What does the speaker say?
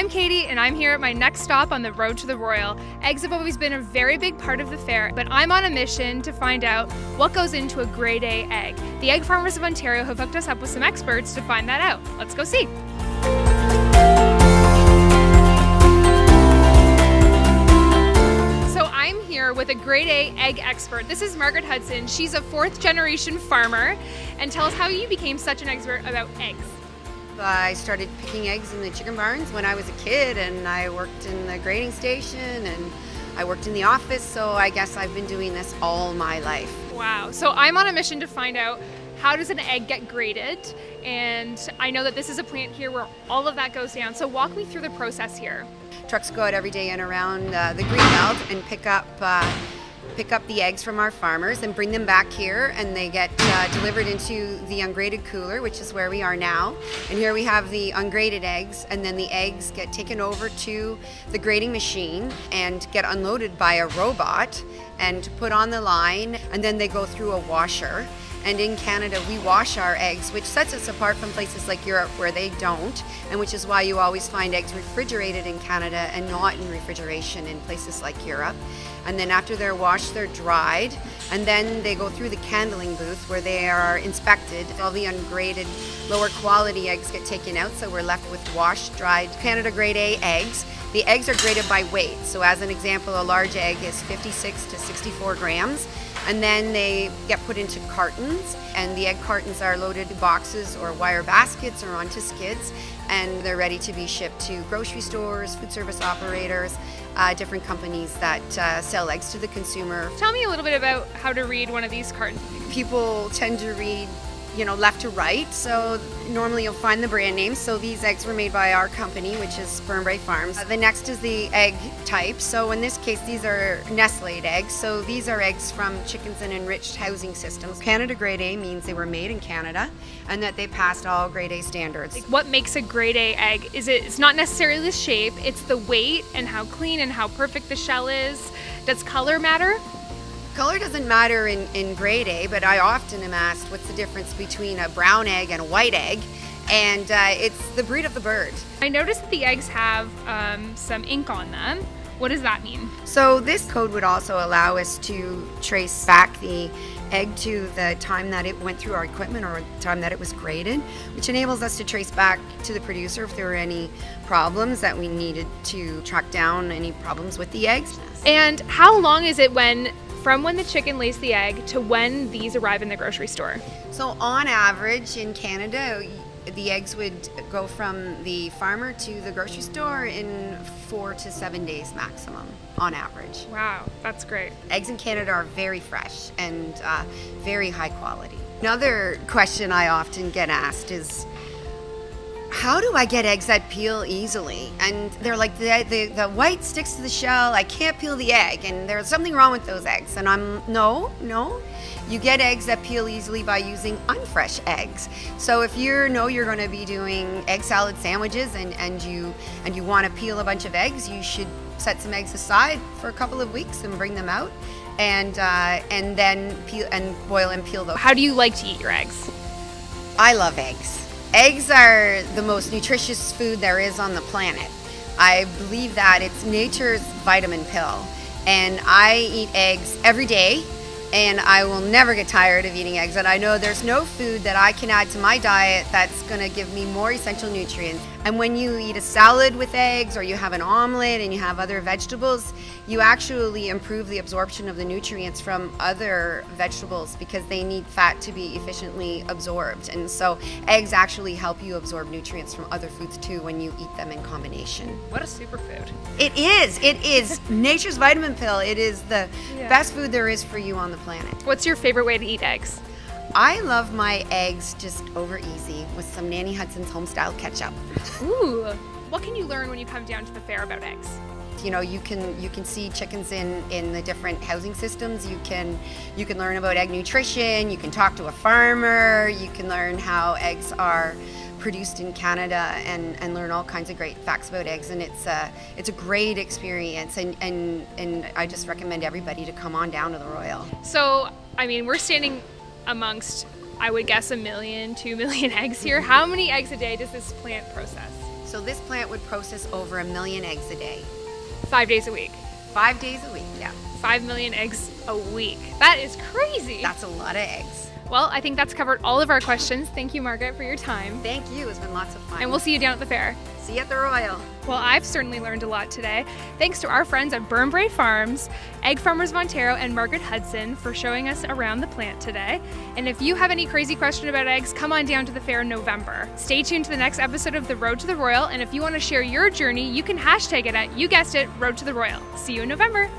I'm Katie, and I'm here at my next stop on the road to the Royal. Eggs have always been a very big part of the fair, but I'm on a mission to find out what goes into a grade A egg. The Egg Farmers of Ontario have hooked us up with some experts to find that out. Let's go see. So I'm here with a grade A egg expert. This is Margaret Hudson. She's a fourth generation farmer. And tell us how you became such an expert about eggs. I started picking eggs in the chicken barns when I was a kid, and I worked in the grading station and I worked in the office, so I guess I've been doing this all my life. Wow. So I'm on a mission to find out, how does an egg get graded? And I know that this is a plant here where all of that goes down. So walk me through the process here. Trucks go out every day and around the greenbelt and pick up the eggs from our farmers and bring them back here, and they get delivered into the ungraded cooler, which is where we are now. And here we have the ungraded eggs, and then the eggs get taken over to the grading machine and get unloaded by a robot and put on the line, and then they go through a washer. And in Canada, we wash our eggs, which sets us apart from places like Europe where they don't, and which is why you always find eggs refrigerated in Canada and not in refrigeration in places like Europe. And then after they're washed, they're dried, and then they go through the candling booth where they are inspected. All the ungraded, lower quality eggs get taken out, so we're left with washed, dried Canada grade A eggs. The eggs are graded by weight. So as an example, a large egg is 56 to 64 grams. And then they get put into cartons, and the egg cartons are loaded in boxes or wire baskets or onto skids, and they're ready to be shipped to grocery stores, food service operators, different companies that sell eggs to the consumer. Tell me a little bit about how to read one of these cartons. People tend to read, left to right, so normally you'll find the brand name. So these eggs were made by our company, which is Burnbrae Farms. The next is the egg type. So in this case, these are nest-laid eggs. So these are eggs from chickens in enriched housing systems. Canada grade A means they were made in Canada and that they passed all grade A standards. What makes a grade A egg? It's not necessarily the shape, it's the weight and how clean and how perfect the shell is. Does color matter? Color doesn't matter in grade A, but I often am asked what's the difference between a brown egg and a white egg, and it's the breed of the bird. I noticed that the eggs have some ink on them. What does that mean? So this code would also allow us to trace back the egg to the time that it went through our equipment or the time that it was graded, which enables us to trace back to the producer if there were any problems that we needed to track down, any problems with the eggs. And how long is it from when the chicken lays the egg to when these arrive in the grocery store? So on average in Canada, the eggs would go from the farmer to the grocery store in 4 to 7 days maximum, on average. Wow, that's great. Eggs in Canada are very fresh and very high quality. Another question I often get asked is, how do I get eggs that peel easily? And they're like, the white sticks to the shell, I can't peel the egg, and there's something wrong with those eggs. And I'm, no. You get eggs that peel easily by using unfresh eggs. So if you're going to be doing egg salad sandwiches and you want to peel a bunch of eggs, you should set some eggs aside for a couple of weeks and bring them out and then peel and boil and peel those. How do you like to eat your eggs? I love eggs. Eggs are the most nutritious food there is on the planet. I believe that it's nature's vitamin pill, and I eat eggs every day, and I will never get tired of eating eggs. And I know there's no food that I can add to my diet that's going to give me more essential nutrients. And when you eat a salad with eggs, or you have an omelet and you have other vegetables, you actually improve the absorption of the nutrients from other vegetables because they need fat to be efficiently absorbed. And so eggs actually help you absorb nutrients from other foods too when you eat them in combination. What a superfood. It is nature's vitamin pill. It is the best food there is for you on the planet. What's your favorite way to eat eggs? I love my eggs just over easy with some Nanny Hudson's homestyle ketchup. Ooh, what can you learn when you come down to the fair about eggs? You can see chickens in the different housing systems. You can learn about egg nutrition. You can talk to a farmer. You can learn how eggs are produced in Canada and learn all kinds of great facts about eggs. And it's a great experience. And I just recommend everybody to come on down to the Royal. So, I mean, we're standing amongst, I would guess, 1 million, 2 million eggs here. How many eggs a day does this plant process? So this plant would process over 1 million eggs a day. 5 days a week. 5 days a week, yeah. 5 million eggs a week. That is crazy. That's a lot of eggs. Well, I think that's covered all of our questions. Thank you, Margaret, for your time. Thank you. It's been lots of fun. And we'll see you down at the fair. see you at the Royal. Well, I've certainly learned a lot today. Thanks to our friends at Burnbrae Farms, Egg Farmers of Ontario, and Margaret Hudson for showing us around the plant today. And if you have any crazy question about eggs, come on down to the fair in November. Stay tuned to the next episode of The Road to the Royal, and if you want to share your journey, you can hashtag it at, you guessed it, Road to the Royal. See you in November.